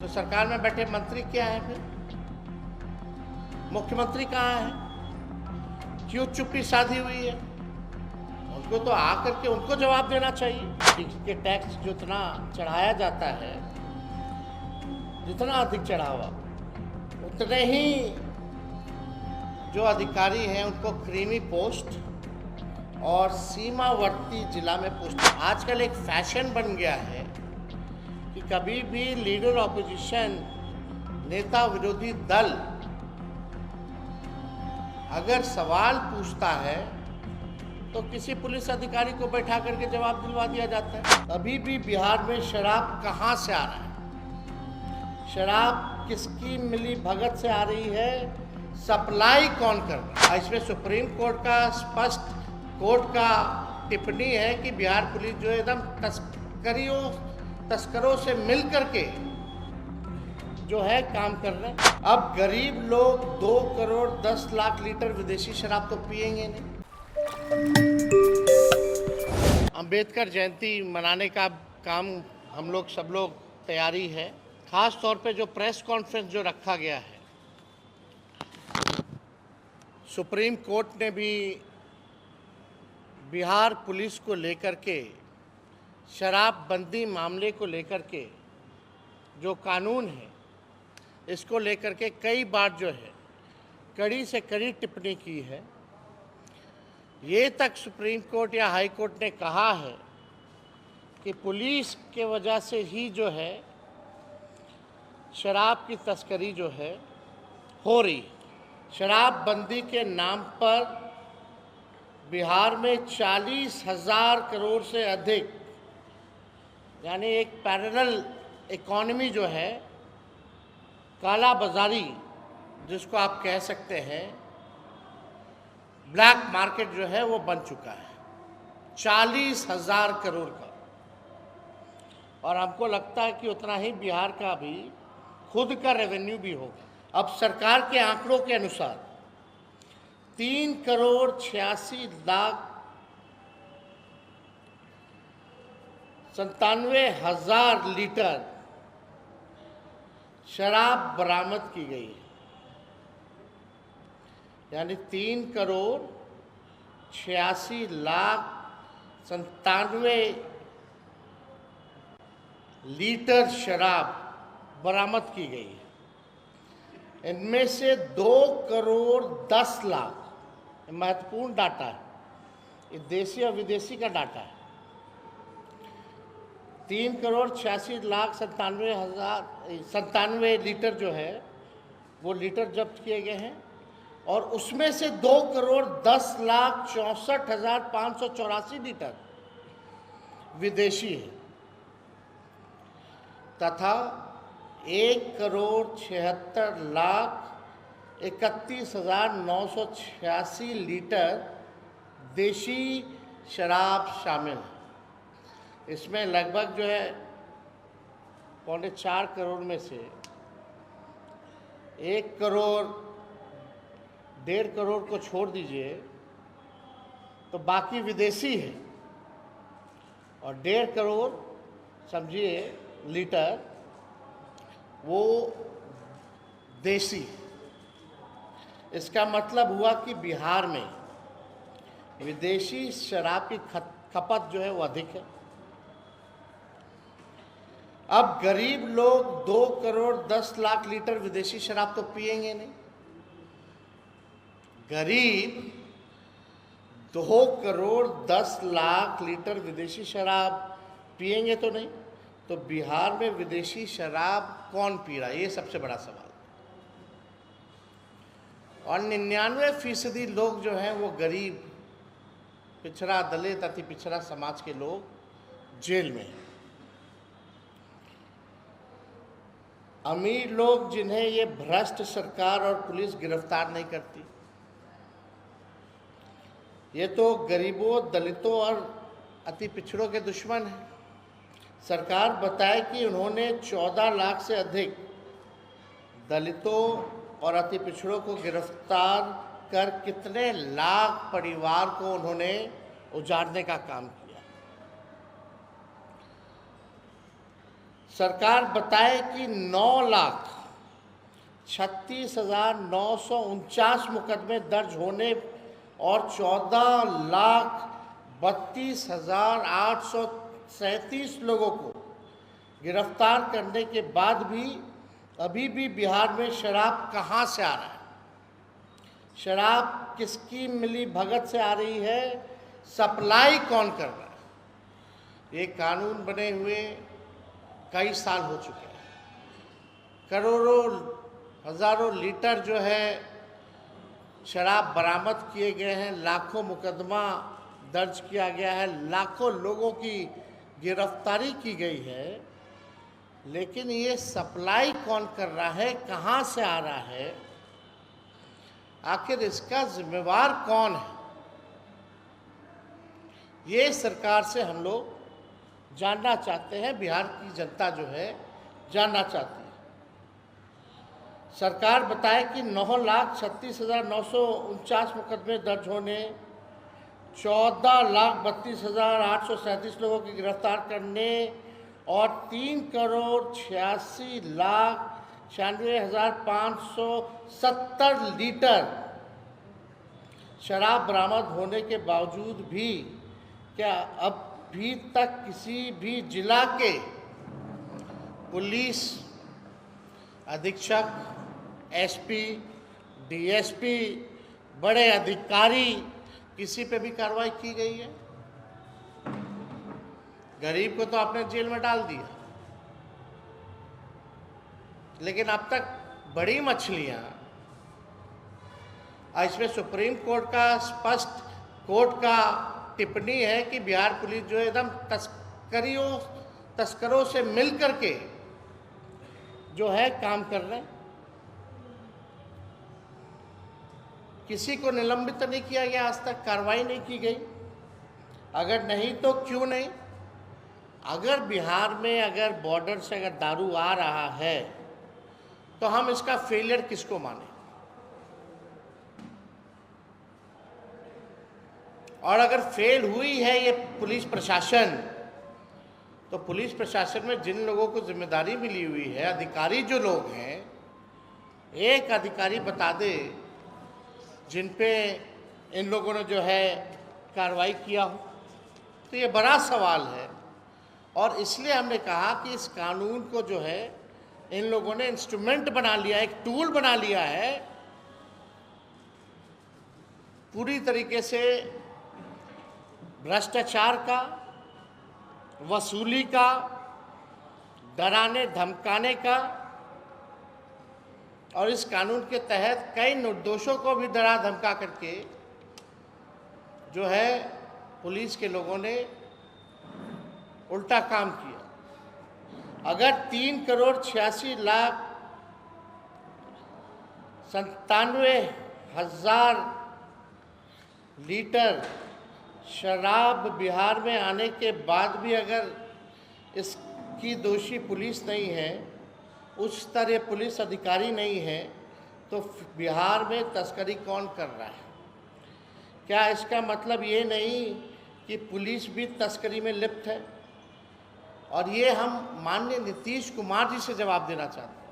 तो सरकार में बैठे मंत्री क्या है फिर? मुख्यमंत्री कहाँ है? क्यों चुप्पी साधी हुई है? उनको तो आकर के उनको जवाब देना चाहिए कि टैक्स जितना चढ़ाया जाता है, जितना अधिक चढ़ावा, उतने ही जो अधिकारी हैं उनको क्रीमी पोस्ट और सीमावर्ती जिला में पोस्ट। आजकल एक फैशन बन गया है कि कभी भी लीडर ऑपोजिशन, नेता विरोधी दल अगर सवाल पूछता है तो किसी पुलिस अधिकारी को बैठा करके जवाब दिलवा दिया जाता है। अभी भी बिहार में शराब कहाँ से आ रहा है, शराब किसकी मिली भगत से आ रही है, सप्लाई कौन कर रहा है? इसमें सुप्रीम कोर्ट का स्पष्ट टिप्पणी है कि बिहार पुलिस जो एकदम तस्करों से मिल करके जो है काम कर रहे हैं। अब गरीब लोग 2 करोड़ 10 लाख लीटर विदेशी शराब तो पिएंगे नहीं। अंबेडकर जयंती मनाने का काम हम लोग सब लोग तैयारी है। खास तौर पे जो प्रेस कॉन्फ्रेंस जो रखा गया है, सुप्रीम कोर्ट ने भी बिहार पुलिस को लेकर के शराबबंदी मामले को लेकर के जो कानून है इसको लेकर के कई बार जो है कड़ी से कड़ी टिप्पणी की है। ये तक सुप्रीम कोर्ट या हाई कोर्ट ने कहा है कि पुलिस के वजह से ही जो है शराब की तस्करी जो है हो रही। शराबबंदी के नाम पर बिहार में 40,000 करोड़ से अधिक, यानी एक पैरेलल इकोनॉमी जो है, काला बाजारी जिसको आप कह सकते हैं, ब्लैक मार्केट जो है वो बन चुका है 40,000 करोड़ का। और हमको लगता है कि उतना ही बिहार का भी खुद का रेवेन्यू भी होगा। अब सरकार के आंकड़ों के अनुसार 3 करोड़ 86 लाख 97,000 लीटर शराब बरामद की गई है, यानी 3 करोड़ 86 लाख 97 लीटर शराब बरामद की गई है। इनमें से 2 करोड़ 10 लाख, महत्वपूर्ण डाटा है, ये देशी और विदेशी का डाटा है, 3 करोड़ 86 लाख 97 लीटर जो है वो लीटर जब्त किए गए हैं। और उसमें से 2 करोड़ 10 लाख 64,584 लीटर विदेशी है तथा 1 करोड़ 76 लाख 31,986 लीटर देशी शराब शामिल है। इसमें लगभग जो है 4.25 करोड़ में से 1 करोड़ 1.5 करोड़ को छोड़ दीजिए तो बाकी विदेशी है, और 1.5 करोड़ समझिए लीटर वो देसी। इसका मतलब हुआ कि बिहार में विदेशी शराब की खपत जो है वो अधिक है। अब गरीब लोग 2 करोड़ 10 लाख लीटर विदेशी शराब तो पिएंगे नहीं। गरीब 2 करोड़ 10 लाख लीटर विदेशी शराब पिएंगे तो नहीं, तो बिहार में विदेशी शराब कौन पी रहा है, ये सबसे बड़ा सवाल। और 99% लोग जो हैं वो गरीब, पिछड़ा, दलित, अति पिछड़ा समाज के लोग जेल में हैं। अमीर लोग जिन्हें ये भ्रष्ट सरकार और पुलिस गिरफ्तार नहीं करती, ये तो गरीबों, दलितों और अति पिछड़ों के दुश्मन हैं। सरकार बताए कि उन्होंने 14 लाख से अधिक दलितों और अति पिछड़ों को गिरफ्तार कर कितने लाख परिवार को उन्होंने उजाड़ने का काम किया। सरकार बताए कि 9,36,949 मुकदमे दर्ज होने और 14,32,837 लोगों को गिरफ्तार करने के बाद भी अभी भी बिहार में शराब कहाँ से आ रहा है, शराब किसकी मिली भगत से आ रही है, सप्लाई कौन कर रहा है। ये कानून बने हुए कई साल हो चुके हैं। करोड़ों हजारों लीटर जो है शराब बरामद किए गए हैं, लाखों मुकदमा दर्ज किया गया है, लाखों लोगों की गिरफ्तारी की गई है, लेकिन ये सप्लाई कौन कर रहा है, कहाँ से आ रहा है, आखिर इसका जिम्मेवार कौन है, ये सरकार से हम लोग जानना चाहते हैं। बिहार की जनता जो है जानना चाहती है। सरकार बताए कि 9,36,949 मुकदमे दर्ज होने, 14,32,837 लोगों की गिरफ्तार करने और 3,96,96,570 लीटर शराब बरामद होने के बावजूद भी क्या अभी तक किसी भी जिला के पुलिस अधीक्षक, एसपी, डीएसपी, बड़े अधिकारी, किसी पे भी कार्रवाई की गई है? गरीब को तो आपने जेल में डाल दिया, लेकिन अब तक बड़ी मछलियां, इसमें सुप्रीम कोर्ट का स्पष्ट कोर्ट का टिप्पणी है कि बिहार पुलिस जो है एकदम तस्करों से मिल करके जो है काम कर रहे हैं। किसी को निलंबित नहीं किया गया, आज तक कार्रवाई नहीं की गई। अगर नहीं तो क्यों नहीं? अगर बिहार में अगर बॉर्डर से अगर दारू आ रहा है तो हम इसका फेलियर किसको माने? और अगर फेल हुई है ये पुलिस प्रशासन, तो पुलिस प्रशासन में जिन लोगों को जिम्मेदारी मिली हुई है, अधिकारी जो लोग हैं, एक अधिकारी बता दे जिन पे इन लोगों ने जो है कार्रवाई किया हो। तो ये बड़ा सवाल है और इसलिए हमने कहा कि इस कानून को जो है इन लोगों ने इंस्ट्रूमेंट बना लिया, एक टूल बना लिया है पूरी तरीके से भ्रष्टाचार का, वसूली का, डराने धमकाने का, और इस कानून के तहत कई निर्दोषों को भी डरा धमका करके जो है पुलिस के लोगों ने उल्टा काम किया। अगर 3,96,97,000 लीटर शराब बिहार में आने के बाद भी अगर इसकी दोषी पुलिस नहीं है, उच्च स्तरीय पुलिस अधिकारी नहीं है, तो बिहार में तस्करी कौन कर रहा है? क्या इसका मतलब ये नहीं कि पुलिस भी तस्करी में लिप्त है? और ये हम माननीय नीतीश कुमार जी से जवाब देना चाहते हैं।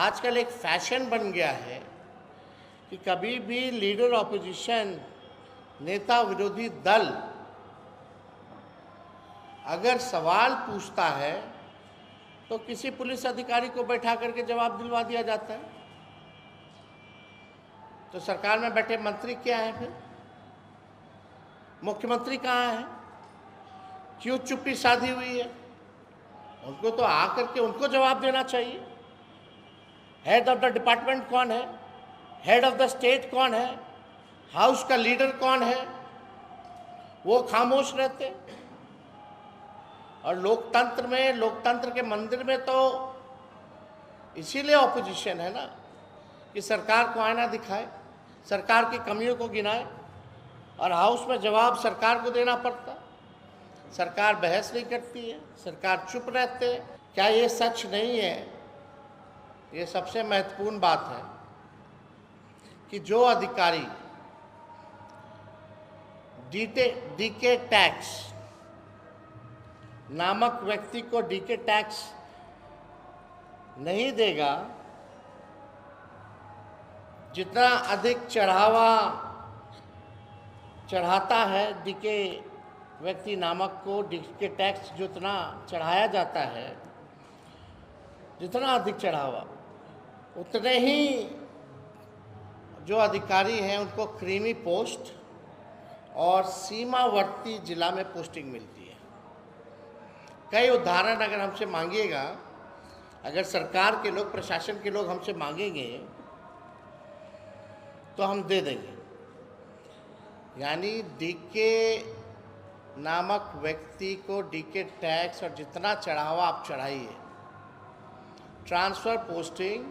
आजकल एक फैशन बन गया है कि कभी भी लीडर ऑपोजिशन, नेता विरोधी दल अगर सवाल पूछता है तो किसी पुलिस अधिकारी को बैठा करके जवाब दिलवा दिया जाता है। तो सरकार में बैठे मंत्री क्या है फिर? मुख्यमंत्री कहाँ है? क्यों चुप्पी साधी हुई है? उनको तो आकर के उनको जवाब देना चाहिए। हेड ऑफ द डिपार्टमेंट कौन है? हेड ऑफ द स्टेट कौन है? हाउस का लीडर कौन है? वो खामोश रहते। और लोकतंत्र में, लोकतंत्र के मंदिर में तो इसीलिए ऑपोजिशन है ना, कि सरकार को आईना दिखाए, सरकार की कमियों को गिनाए, और हाउस में जवाब सरकार को देना पड़ता। सरकार बहस नहीं करती है, सरकार चुप रहते हैं। क्या ये सच नहीं है? ये सबसे महत्वपूर्ण बात है कि जो अधिकारी डीके टैक्स नामक व्यक्ति को डीके टैक्स नहीं देगा, जितना अधिक चढ़ाता है डीके व्यक्ति नामक को, डीके टैक्स जितना चढ़ाया जाता है, जितना अधिक चढ़ावा, उतने ही जो अधिकारी हैं उनको क्रीमी पोस्ट और सीमावर्ती जिला में पोस्टिंग मिलती है। कई उदाहरण अगर हमसे मांगिएगा, अगर सरकार के लोग, प्रशासन के लोग हमसे मांगेंगे तो हम दे देंगे। यानी डीके नामक व्यक्ति को डीके टैक्स और जितना चढ़ावा आप चढ़ाइए, ट्रांसफ़र पोस्टिंग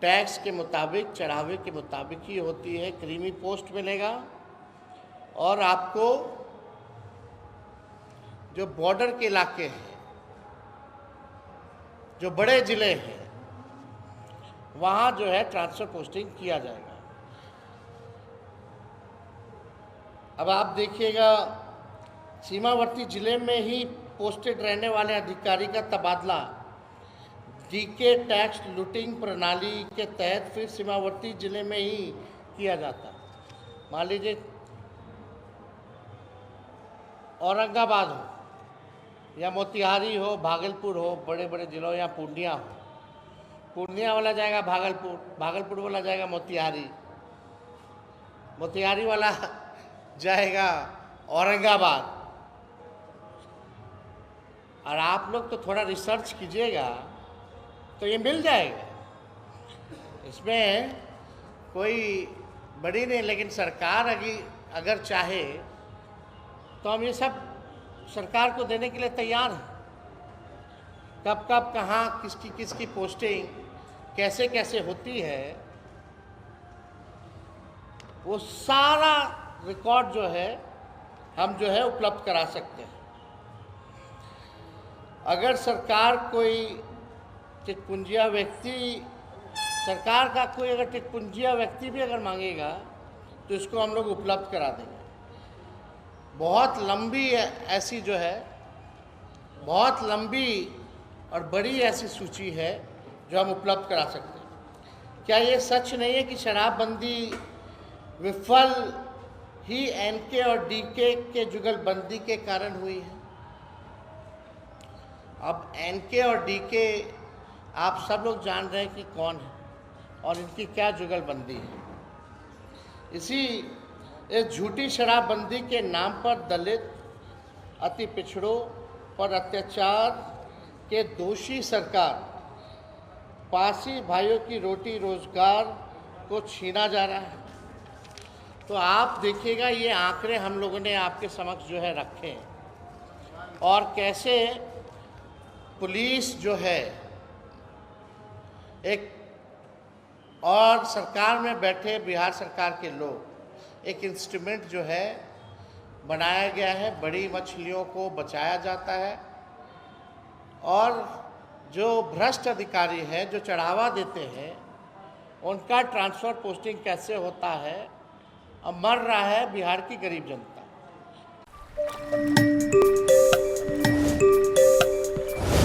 टैक्स के मुताबिक, चढ़ावे के मुताबिक ही होती है। क्रीमी पोस्ट मिलेगा और आपको जो बॉर्डर के इलाके हैं, जो बड़े ज़िले हैं, वहाँ जो है ट्रांसफ़र पोस्टिंग किया जाएगा। अब आप देखिएगा, सीमावर्ती ज़िले में ही पोस्टेड रहने वाले अधिकारी का तबादला डीके टैक्स लूटिंग प्रणाली के तहत फिर सीमावर्ती ज़िले में ही किया जाता है। मान लीजिए औरंगाबाद हो या मोतिहारी हो, भागलपुर हो, बड़े बड़े ज़िलों, या पूर्णिया हो, पूर्णिया वाला जाएगा भागलपुर, भागलपुर वाला जाएगा मोतिहारी, मोतिहारी वाला जाएगा औरंगाबाद। और आप लोग तो थोड़ा रिसर्च कीजिएगा तो ये मिल जाएगा, इसमें कोई बड़ी नहीं। लेकिन सरकार अगर चाहे तो हम ये सब सरकार को देने के लिए तैयार हैं। कब कब कहाँ किसकी पोस्टिंग कैसे कैसे होती है, वो सारा रिकॉर्ड जो है हम जो है उपलब्ध करा सकते हैं। अगर सरकार कोई टिकपुंजिया व्यक्ति, सरकार का कोई अगर टिकपुंजिया व्यक्ति भी अगर मांगेगा तो इसको हम लोग उपलब्ध करा देंगे। बहुत लंबी ऐसी जो है, बहुत लंबी और बड़ी ऐसी सूची है जो हम उपलब्ध करा सकते हैं। क्या ये सच नहीं है कि शराबबंदी विफल ही एनके और डीके के जुगलबंदी के कारण हुई है? अब एनके और डीके आप सब लोग जान रहे हैं कि कौन है और इनकी क्या जुगलबंदी है। इस झूठी शराबबंदी के नाम पर दलित, अति पिछड़ों पर अत्याचार के दोषी सरकार, पासी भाइयों की रोटी रोजगार को छीना जा रहा है। तो आप देखिएगा, ये आंकड़े हम लोगों ने आपके समक्ष जो है रखे हैं, और कैसे पुलिस जो है एक, और सरकार में बैठे बिहार सरकार के लोग, एक इंस्ट्रूमेंट जो है बनाया गया है, बड़ी मछलियों को बचाया जाता है। और जो भ्रष्ट अधिकारी हैं, जो चढ़ावा देते हैं, उनका ट्रांसफ़र पोस्टिंग कैसे होता है, अब मर रहा है बिहार की गरीब जनता।